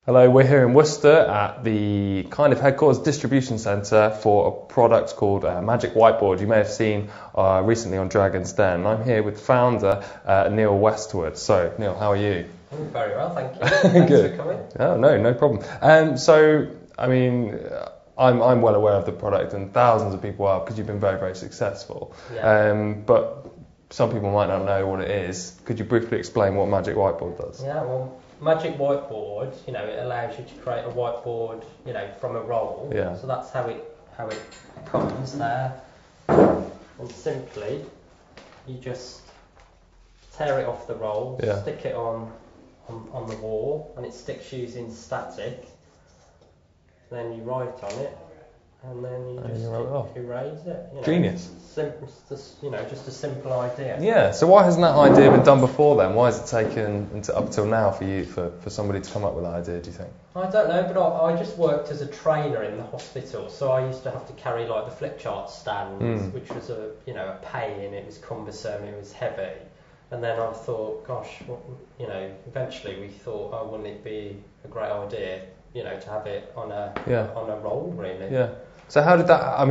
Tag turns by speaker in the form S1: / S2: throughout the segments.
S1: Hello, we're here in Worcester at the kind of headquarters distribution centre for a product called Magic Whiteboard. You may have seen recently on Dragon's Den. I'm here with founder Neil Westwood. So, Neil, how are you?
S2: I'm very well, thank you. Thanks
S1: Good.
S2: for coming.
S1: Oh, no problem. I'm well aware of the product and thousands of people are because you've been very, very successful.
S2: Yeah.
S1: But some people might not know what it is. Could you briefly explain what Magic Whiteboard does?
S2: Yeah, well, Magic Whiteboard, it allows you to create a whiteboard, from a roll.
S1: Yeah.
S2: So that's how it comes there. And simply, you just tear it off the roll,
S1: Yeah.
S2: stick it on the wall, and it sticks using static. Then you write on it, and then you just erase it.
S1: Genius.
S2: Just a simple idea.
S1: Yeah, so why hasn't that idea been done before then? Why has it taken up till now for somebody to come up with that idea, do you think?
S2: I don't know, but I just worked as a trainer in the hospital, so I used to have to carry like the flip chart stand, which was a pain. It was cumbersome, it was heavy, and then I thought, gosh, eventually we thought, oh, wouldn't it be a great idea, to have it on a roll, really?
S1: Yeah. So how did that?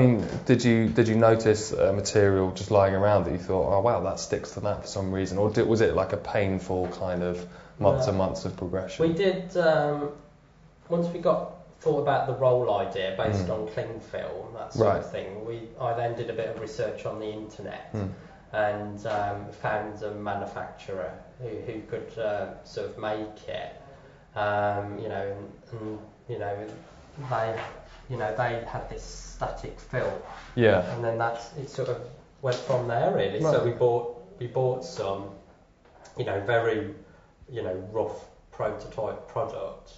S1: Did you notice a material just lying around that you thought, oh wow, that sticks to that for some reason, or was it like a painful kind of months and months of progression?
S2: We did. Once we thought about the roll idea based on cling film, that sort of thing. I then did a bit of research on the internet and found a manufacturer who could sort of make it. They had this static film.
S1: Yeah.
S2: And then it sort of went from there really.
S1: Right.
S2: So we bought some, very, rough prototype product,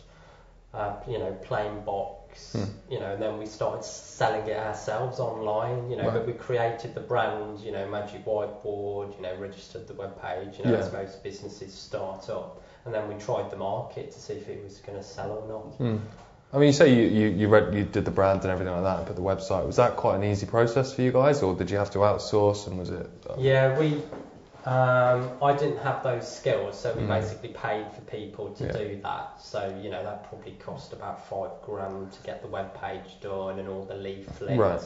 S2: plain box, and then we started selling it ourselves online, but we created the brand, Magic Whiteboard, registered the webpage, as most businesses start up, and then we tried the market to see if it was going to sell or not.
S1: You say you did the brand and everything like that and put the website. Was that quite an easy process for you guys, or did you have to outsource, and was it?
S2: Yeah, I didn't have those skills, so we basically paid for people to do that. So that probably cost about $5,000 to get the web page done and all the leaflets.
S1: Right.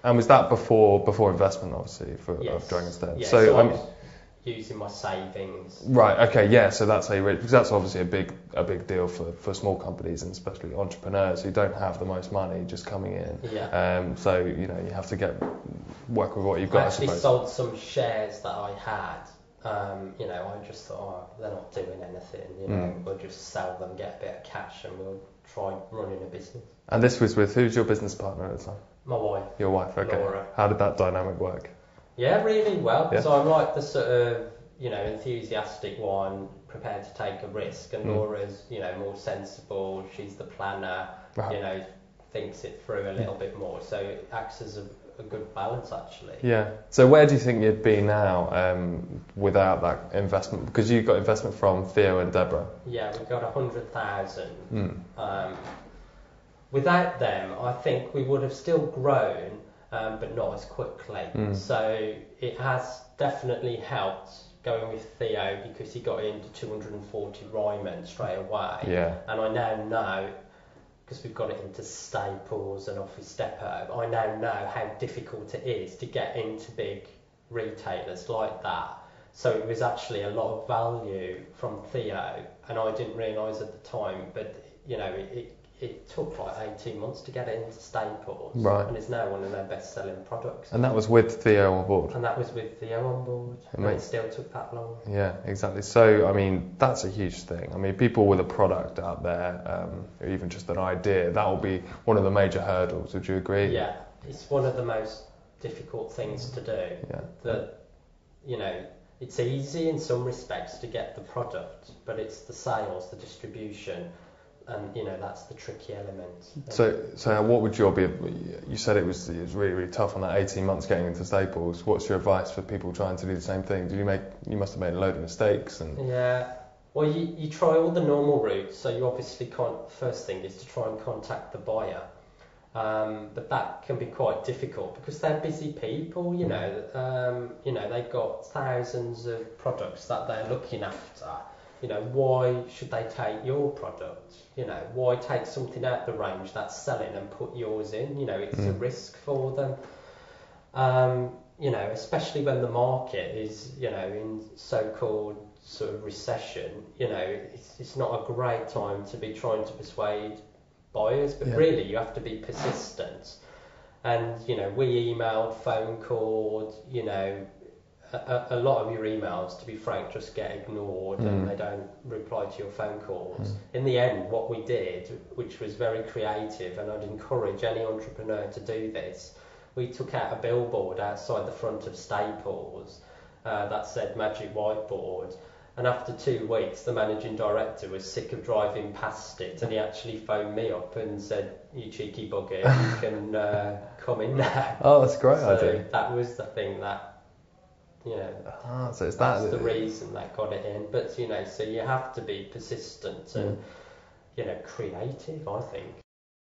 S1: And was that before investment, obviously, of Dragon's Den?
S2: Yeah, so I was using my savings.
S1: Right. Okay. Yeah. So that's because that's obviously a big deal for small companies and especially entrepreneurs who don't have the most money just coming in.
S2: Yeah.
S1: So you have to work with what you've got.
S2: I actually sold some shares that I had. I just thought, they're not doing anything. We'll just sell them, get a bit of cash, and we'll try running a business.
S1: And this was with who's your business partner at the time?
S2: My wife.
S1: Your wife. Okay.
S2: Laura.
S1: How did that dynamic work?
S2: Yeah, really well.
S1: Yeah.
S2: So I'm like the sort of, enthusiastic one, prepared to take a risk, and Laura's, more sensible. She's the planner, thinks it through a little bit more. So it acts as a good balance, actually.
S1: Yeah. So where do you think you'd be now without that investment? Because you got investment from Theo and Deborah.
S2: Yeah, we got 100,000. Without them, I think we would have still grown, but not as quickly. So it has definitely helped going with Theo because he got into 240 Ryman straight away.
S1: Yeah.
S2: And I now know, because we've got it into Staples and Office Depot, I now know how difficult it is to get into big retailers like that. So it was actually a lot of value from Theo, and I didn't realise at the time, but it took like 18 months to get it into Staples,
S1: right.
S2: And it's now one of their best-selling products.
S1: And that was with Theo on board?
S2: And that was with Theo on board, and it still took that long.
S1: Yeah, exactly. So, that's a huge thing. People with a product out there, or even just an idea, that will be one of the major hurdles, would you agree?
S2: Yeah, it's one of the most difficult things to do. Yeah. It's easy in some respects to get the product, but it's the sales, the distribution, and that's the tricky element.
S1: So what would you said it was really, really tough on that 18 months getting into Staples. What's your advice for people trying to do the same thing? You must have made a load of mistakes and
S2: well, you try all the normal routes. So you obviously first thing is to try and contact the buyer, but that can be quite difficult because they're busy people. They've got thousands of products that they're looking after. You know, why should they take your product? You know, why take something out the range that's selling and put yours in? You know, it's a risk for them. You know, especially when the market is, you know, in so-called sort of recession, you know, it's not a great time to be trying to persuade buyers, but really you have to be persistent. And, you know, we emailed, phone called, you know, a lot of your emails, to be frank, just get ignored and they don't reply to your phone calls. In the end, what we did, which was very creative, and I'd encourage any entrepreneur to do this, we took out a billboard outside the front of Staples that said Magic Whiteboard. And after 2 weeks, the managing director was sick of driving past it, and he actually phoned me up and said, "You cheeky bugger, you can come in now."
S1: Oh, that's a great
S2: so
S1: idea.
S2: That was the thing that, you know,
S1: so it's
S2: that's the reason that got it in. But, you know, so you have to be persistent and, you know, creative, I think.